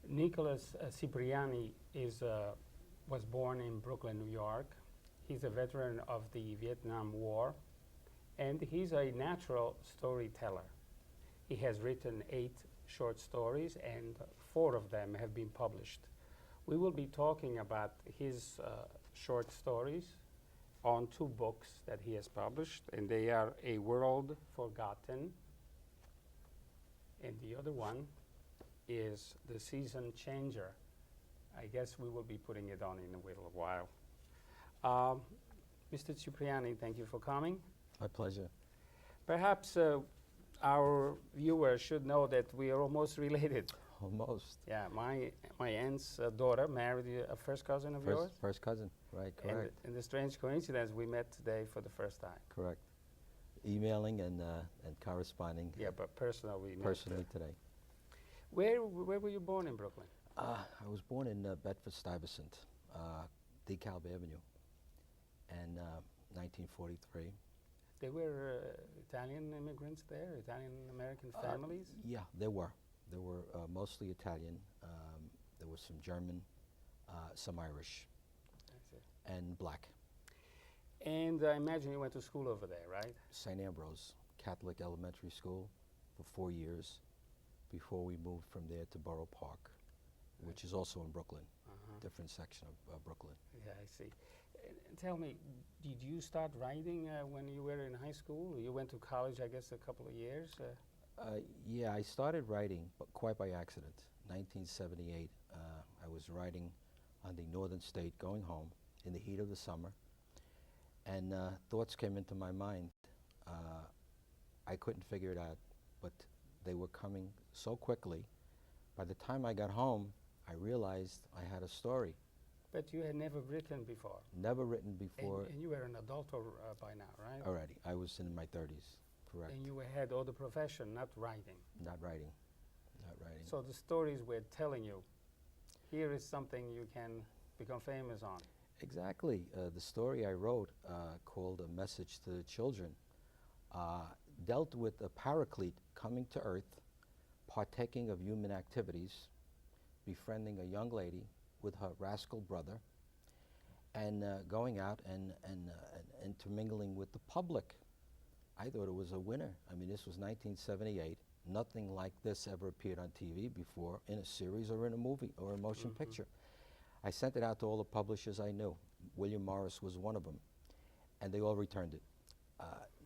Nicholas Cipriani was born in Brooklyn, New York. He's a veteran of the Vietnam War, and he's a natural storyteller. He has written 8 short stories, and 4 of them have been published. We will be talking about his short stories on 2 books that he has published, and they are A World Forgotten, and the other one is The Season Changer. I guess we will be putting it on in a little while. Mr. Cipriani, thank you for coming. My pleasure. Perhaps our viewers should know that we are almost related. Almost. Yeah, my aunt's daughter married a first cousin of yours. First cousin, right, correct. And the strange coincidence, we met today for the first time. Correct. Emailing and corresponding. Yeah, but personally we personally met. today. Where were you born in Brooklyn? I was born in Bedford-Stuyvesant, DeKalb Avenue, and 1943. There were Italian immigrants there, Italian-American families? Yeah, there were. There were mostly Italian. There was some German, some Irish, and black. And I imagine you went to school over there, right? St. Ambrose Catholic Elementary School for 4 years before we moved from there to Borough Park, which is also in Brooklyn, different section of Brooklyn. Yeah, I see. Tell me, did you start writing when you were in high school? You went to college, I guess, a couple of years? Yeah, I started writing, but quite by accident. 1978, I was writing on the Northern State going home in the heat of the summer, and thoughts came into my mind. I couldn't figure it out, but they were coming so quickly. By the time I got home, I realized I had a story. But you had never written before? Never written before. And you were an adult by now, right? Already. I was in my 30s, correct. And you had other profession, not writing? Not writing, not writing. So the stories were telling you, here is something you can become famous on. Exactly. The story I wrote, called A Message to the Children, dealt with a paraclete coming to Earth, partaking of human activities, befriending a young lady with her rascal brother, and going out and intermingling with the public. I thought it was a winner. I mean, this was 1978. Nothing like this ever appeared on TV before in a series or in a movie or a motion picture. I sent it out to all the publishers I knew. William Morris was one of them, and they all returned it.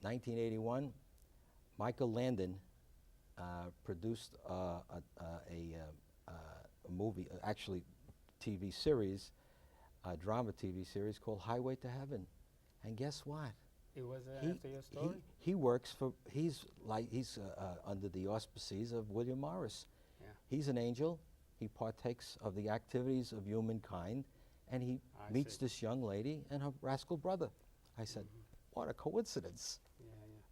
1981, Michael Landon produced a movie, actually TV series, a drama TV series called Highway to Heaven. And guess what? It was after your story? He works for, he's under the auspices of William Morris. Yeah. He's an angel. He partakes of the activities of humankind, and he meets this young lady and her rascal brother. I said, what a coincidence. Yeah, yeah.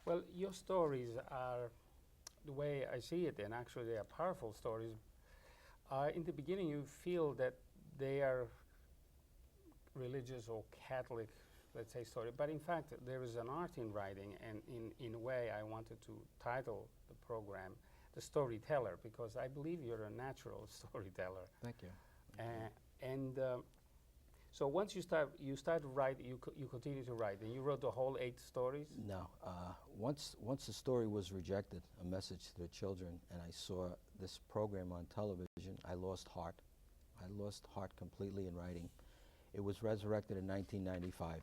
Well, your stories are, the way I see it, and actually they are powerful stories. In the beginning, you feel that they are religious or Catholic, let's say, story. But in fact, there is an art in writing, and in a way, I wanted to title the program The Storyteller, because I believe you're a natural storyteller. Thank you. So once you start writing, you continue to write, and you wrote the whole 8 stories? No. Once the story was rejected, A Message to the Children, and I saw this program on television, I lost heart. I lost heart completely in writing. It was resurrected in 1995.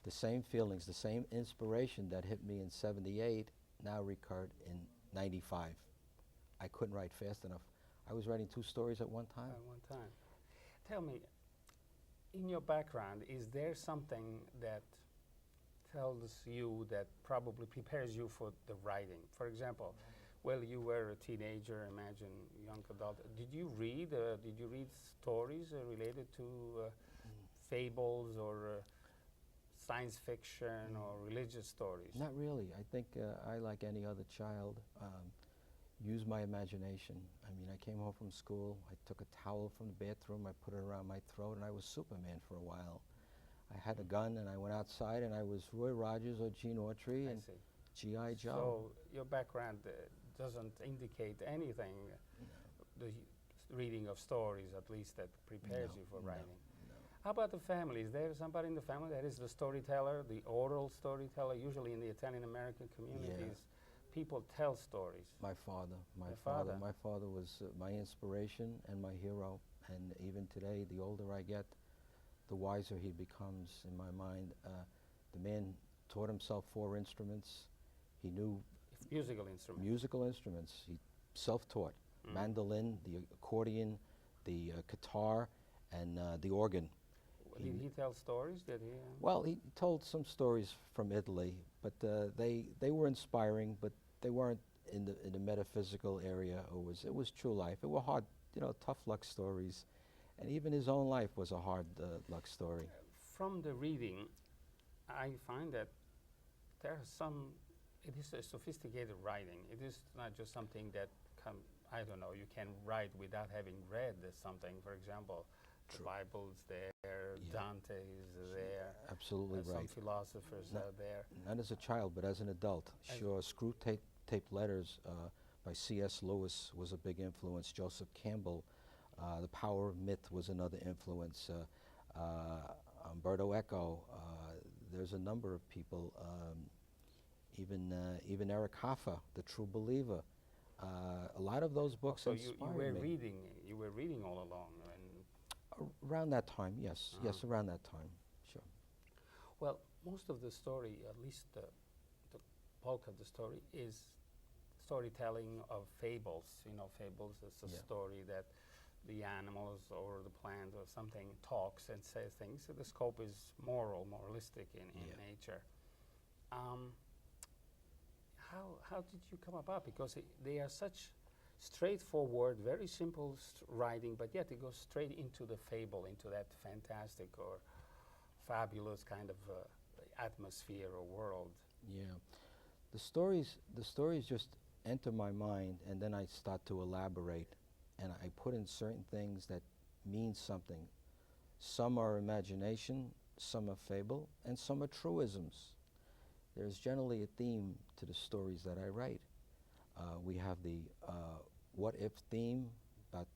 The same feelings, the same inspiration that hit me in 78 now recurred in 95. I couldn't write fast enough. I was writing 2 stories at one time. At one time. Tell me, in your background, is there something that tells you that probably prepares you for the writing? For example, well, you were a teenager, imagine young adult. Did you read stories related to fables or science fiction or religious stories? Not really. I think I, like any other child, used my imagination. I mean, I came home from school, I took a towel from the bathroom, I put it around my throat, and I was Superman for a while. I had a gun, and I went outside, and I was Roy Rogers or Gene Autry and G.I. Joe. So your background doesn't indicate anything. The reading of stories, at least that prepares No, you for no, writing. no. How about the family? Is there somebody in the family that is the storyteller, the oral storyteller? Usually in the Italian American communities, people tell stories. My father, my Your father, father. my father was my inspiration and my hero. And even today, the older I get, the wiser he becomes in my mind. The man taught himself 4 instruments. He knew Musical instruments. musical instruments. He self-taught. Mandolin, the accordion, the guitar, and the organ. Did he tell stories? Did he? Well, he told some stories from Italy, but they were inspiring, but they weren't in the metaphysical area. It was true life. It were hard, tough luck stories, and even his own life was a hard luck story. From the reading, I find that there are some. It is a sophisticated writing. It is not just something that I don't know. You can write without having read something. For example, the True. Bible's there, Yeah. Dante is there. Absolutely Some right. philosophers No. are there. Not as a child, but as an adult. Sure, screw tape letters by C.S. Lewis was a big influence. Joseph Campbell, The Power of Myth was another influence. Umberto Eco. There's a number of people. Even Eric Hoffa, The True Believer. A lot of those books So you inspired were me. reading. You were reading all along. And Around that time, yes. Yes, Uh-huh. around that time. Sure. well, most of the story, at least the bulk of the story, is storytelling of fables. Fables is a Yeah. story that the animals or the plant or something talks and says things. So the scope is moralistic in Yeah. nature. How did you come about? Because they are such straightforward, very simple writing, but yet it goes straight into the fable, into that fantastic or fabulous kind of atmosphere or world. Yeah. The stories just enter my mind, and then I start to elaborate, and I put in certain things that mean something. Some are imagination, some are fable, and some are truisms. There's generally a theme to the stories that I write. We have the what-if theme about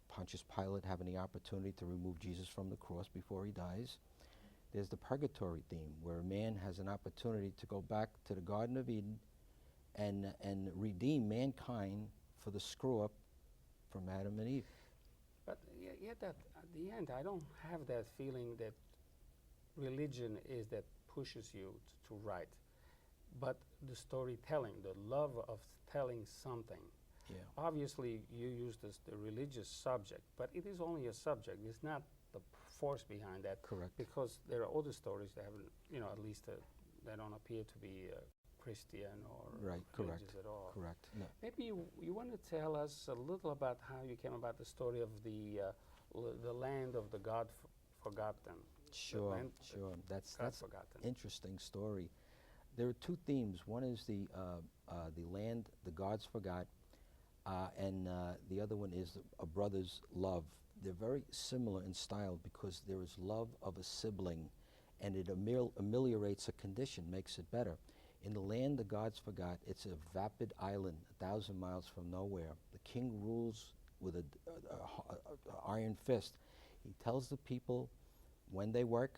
Pontius Pilate having the opportunity to remove Jesus from the cross before he dies. There's the purgatory theme, where a man has an opportunity to go back to the Garden of Eden and redeem mankind for the screw-up from Adam and Eve. But yet at the end, I don't have that feeling that religion is that pushes you to write, but the storytelling, the love of telling something. Yeah. Obviously, you use the religious subject, but it is only a subject. It's not the force behind that. Correct. Because there are other stories that haven't, at least that don't appear to be Christian or Right, correct. religious at all. Correct. No. Maybe you want to tell us a little about how you came about the story of the land of the God forgotten. Sure, land sure. That's forgotten. interesting story. There are 2 themes. One is the land the gods forgot, and the other one is a brother's love. They're very similar in style because there is love of a sibling, and it ameliorates a condition, makes it better. In the land the gods forgot, it's a vapid island 1,000 miles from nowhere. The king rules with a iron fist. He tells the people when they work,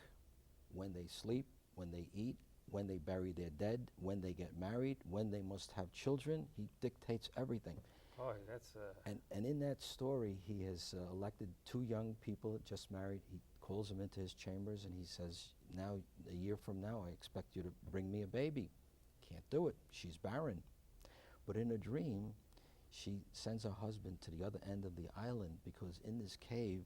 when they sleep, when they eat, when they bury their dead, when they get married, when they must have children. He dictates everything. Boy, that's And in that story, he has elected 2 young people just married. He calls them into his chambers and he says, now, a year from now, I expect you to bring me a baby. Can't do it. She's barren. But in a dream, she sends her husband to the other end of the island because in this cave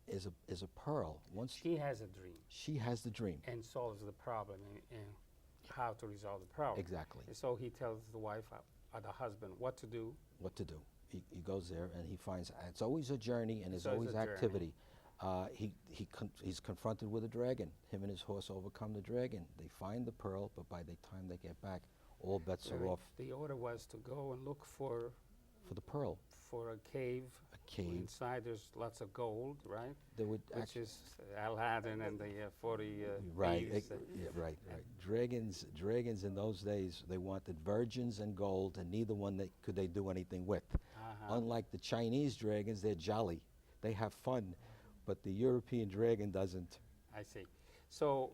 is a pearl. Once she has a dream she has the dream. and solves the problem and how to resolve the problem. Exactly. And so he tells the wife or the husband what to do. What to do. He goes there and he finds it's always a journey and there's It's always always a journey. activity. He's confronted with a dragon. Him and his horse overcome the dragon. They find the pearl, but by the time they get back, all bets are off. The order was to go and look for for the pearl. for a cave. A cave. Inside there's lots of gold, right? They would Which is Aladdin and the 40 right, thieves. yeah, right. Dragons in those days, they wanted virgins and gold, and neither one could they do anything with. Unlike the Chinese dragons, they're jolly. They have fun, but the European dragon doesn't. I see. So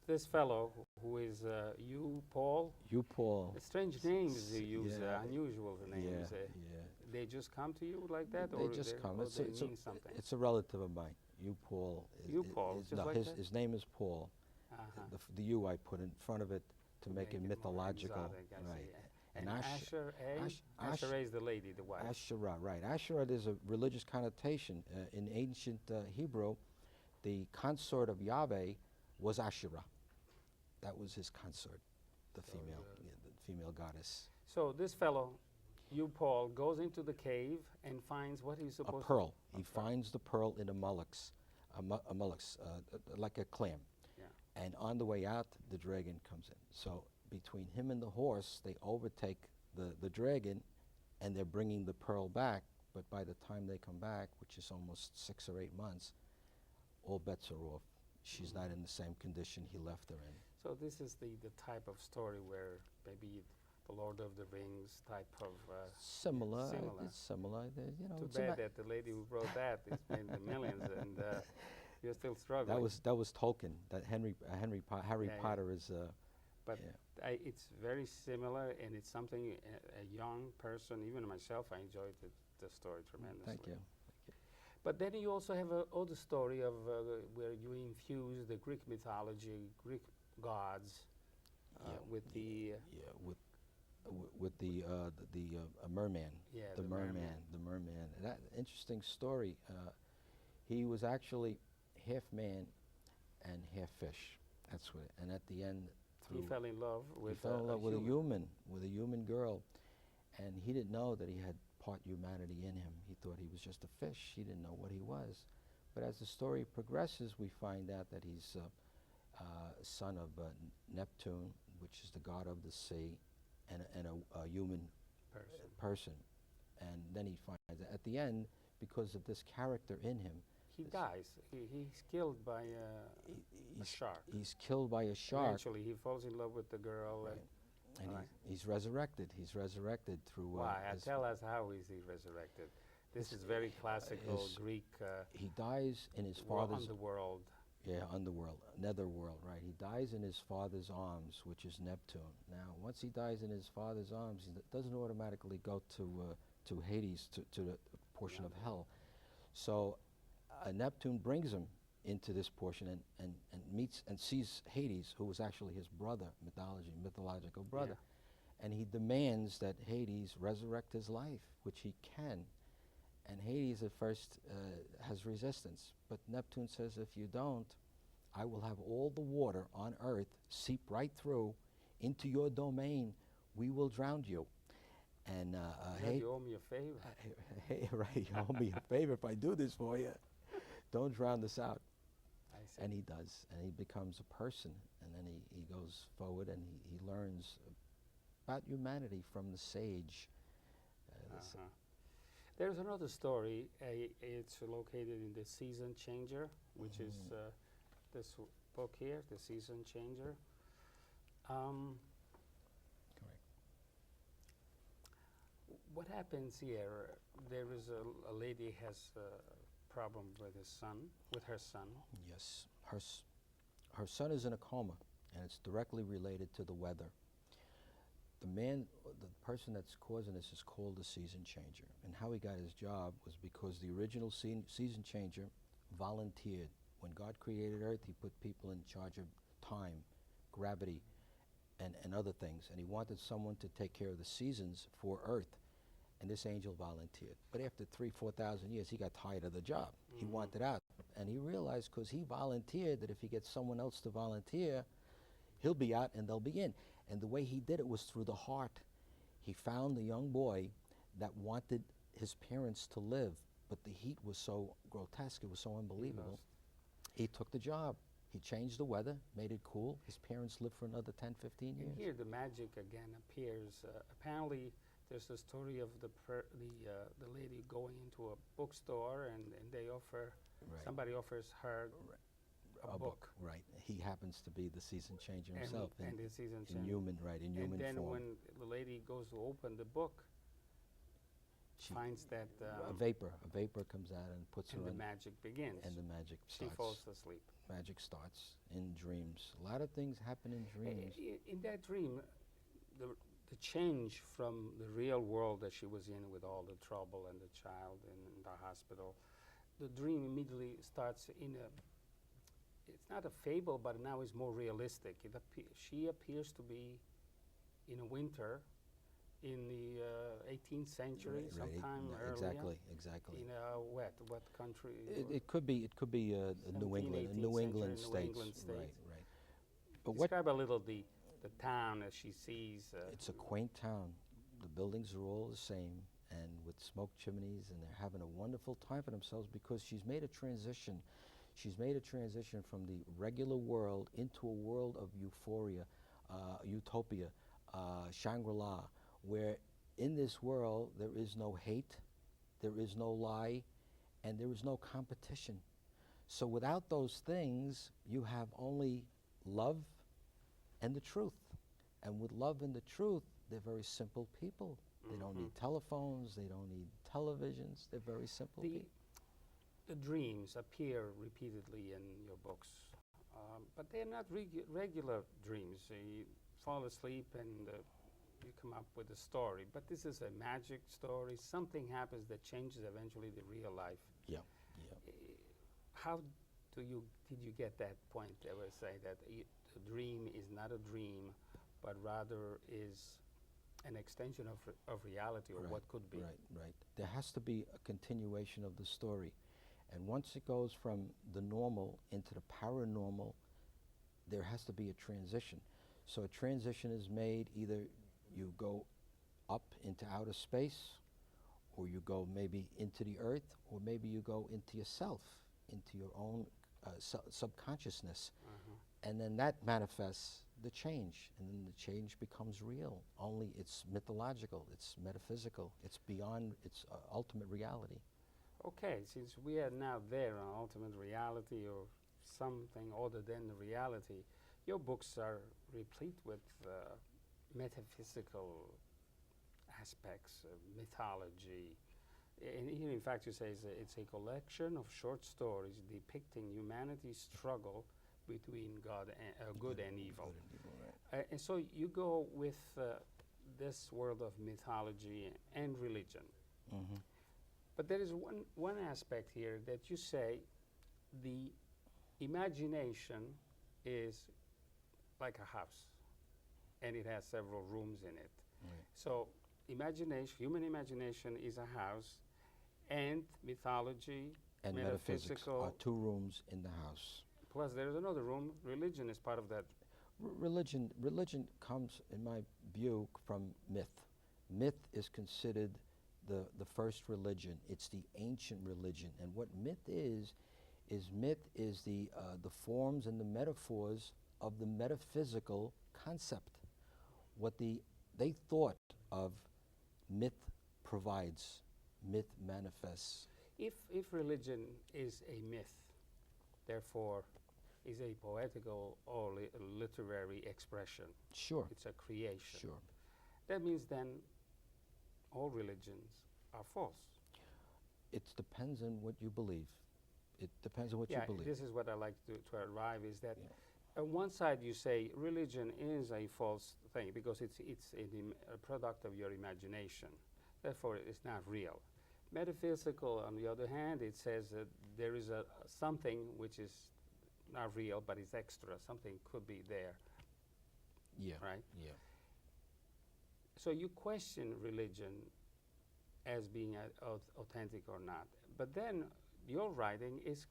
this fellow who is you, Paul. You, Paul. Strange names you use, Yeah. Unusual names. Yeah. They just come to you like that, They or just come. Or It's, they it's, mean something. it's a relative of mine. You, Paul. You, Paul, just no, like that? his name is Paul. The U I put in front of it to make it more mythological. exotic, I Right. see. And Asher, Asher is the lady, the wife. Asherah, right. Asherah is a religious connotation. In ancient Hebrew, the consort of Yahweh was Asherah. That was his consort, the female goddess. So this fellow, you, Paul, goes into the cave and finds what he's supposed A pearl. He finds the pearl in a mullux, like a clam. Yeah. And on the way out, the dragon comes in. So between him and the horse, they overtake the dragon, and they're bringing the pearl back. But by the time they come back, which is almost 6 or 8 months, all bets are off. She's not in the same condition he left her in. So this is the type of story where maybe the Lord of the Rings type of... Similar. Similar. It's similar. Too bad that the lady who wrote that is made the millions, and you're still struggling. That was Tolkien. That Harry Yeah. Potter is. But yeah. it's very similar, and it's something a young person, even myself, I enjoyed the story tremendously. Thank you. But then you also have another story of where you infuse the Greek mythology, Greek gods, with the with the merman. Yeah, the the merman. merman. The merman. That interesting story. He was actually half man and half fish. That's what. And at the end, he fell in love with a human girl, and he didn't know that he had part humanity in him. He thought he was just a fish. He didn't know what he was. But as the story progresses, we find out that he's son of Neptune, which is the god of the sea, and a human person. And then he finds that at the end, because of this character in him, he dies. He's killed by a shark. He's killed by a shark. Eventually, he falls in love with the girl. Right. And he's resurrected. He's resurrected through... Why? Tell us, how is he resurrected? This is very classical Greek... he dies in his father's... Underworld. Yeah, underworld, netherworld, right. He dies in his father's arms, which is Neptune. Now, once he dies in his father's arms, he doesn't automatically go to Hades, to the portion of hell. So Neptune brings him into this portion and meets and sees Hades, who was actually his brother, mythological brother. Yeah. And he demands that Hades resurrect his life, which he can. And Hades at first has resistance. But Neptune says, if you don't, I will have all the water on earth seep right through into your domain. We will drown you. And you owe me a favor. Right, you owe me a favor if I do this for you. Don't drown this out. I see. And he does, and he becomes a person, and then he goes forward and he learns about humanity from the sage. There's another story. It's located in The Season Changer, which is this book here, The Season Changer. Correct. What happens here? There is a lady has a problem with her son. Yes, her son is in a coma, and it's directly related to the weather. The person that's causing this is called the season changer. And how he got his job was because the original season changer volunteered. When God created Earth, he put people in charge of time, gravity, and other things. And he wanted someone to take care of the seasons for Earth. And this angel volunteered. But after 4,000 years, he got tired of the job. He wanted out. And he realized, because he volunteered, that if he gets someone else to volunteer, he'll be out and they'll be in. And the way he did it was through the heart. He found the young boy that wanted his parents to live, but the heat was so grotesque, it was so unbelievable. He took the job. He changed the weather, made it cool. His parents lived for another 10, 15 years. And here the magic again appears. Apparently There's a story of the lady going into a bookstore and they offer, Right. somebody offers her a book. Right. He happens to be the season changer himself. And the season in change. human, right, in human And then form. when the lady goes to open the book, She finds that a vapor comes out and puts and her the in, magic begins. and the magic She starts. falls asleep. Magic starts in dreams. A lot of things happen in dreams. In that dream, the change from the real world that she was in with all the trouble and the child in the hospital, the dream immediately starts in a, it's not a fable, but now it's more realistic. She appears to be in a winter in the 18th century, Right, sometime earlier. Exactly. In what country? It could be New 17th, England, 18th New England century, New states. England states. Right. But what Describe a little the town as she sees. it's a quaint town. The buildings are all the same, and with smoke chimneys, and they're having a wonderful time for themselves because she's made a transition. She's made a transition from the regular world into a world of euphoria, utopia, Shangri-La, where in this world there is no hate, there is no lie, and there is no competition. So without those things, you have only love and the truth. And with love and the truth, they're very simple people. They don't need telephones, they don't need televisions, they're very simple people. The dreams appear repeatedly in your books, but they're not regular dreams. You fall asleep and you come up with a story, but this is a magic story. Something happens that changes eventually the real life. Yeah. How did you get that point? I would say that the dream is not a dream, but rather is an extension of reality or what could be. Right. There has to be a continuation of the story. And once it goes from the normal into the paranormal, there has to be a transition. So a transition is made, either you go up into outer space, or you go maybe into the earth, or maybe you go into yourself, into your own subconsciousness. And then that manifests the change, and then the change becomes real. Only it's mythological, it's metaphysical, it's beyond its ultimate reality. Okay, since we are now there on ultimate reality or something other than the reality, your books are replete with metaphysical aspects, mythology. And here, in fact, you say it's a collection of short stories depicting humanity's struggle between good and evil. Right. And so you go with this world of mythology and religion. But there is one aspect here that you say the imagination is like a house, and it has several rooms in it. Right. So human imagination is a house, and mythology And metaphysics are two rooms in the house. Plus, there's another room. Religion is part of that. Religion comes, in my view, from myth. Myth is considered the first religion. It's the ancient religion. And what myth is the forms and the metaphors of the metaphysical concept. What they thought of, myth provides, myth manifests. If religion is a myth, therefore is a poetical or literary expression. Sure. It's a creation. Sure. That means then all religions are false. It depends on what you believe. It depends on what you believe. This is what I like to arrive is that on one side you say religion is a false thing because it's a product of your imagination. Therefore, it's not real. Metaphysical, on the other hand, it says that there is something which is not real, but it's extra. Something could be there. Yeah. Right? Yeah. So you question religion as being authentic or not. But then your writing is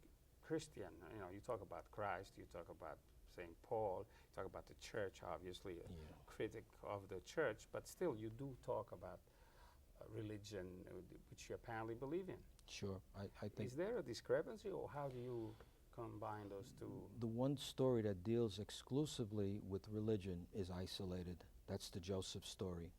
Christian. You know, you talk about Christ, you talk about St. Paul, you talk about the church, obviously, a critic of the church, but still you do talk about religion, which you apparently believe in. Sure. I think. Is there a discrepancy, or how do you combine those two? The one story that deals exclusively with religion is isolated. That's the Joseph story.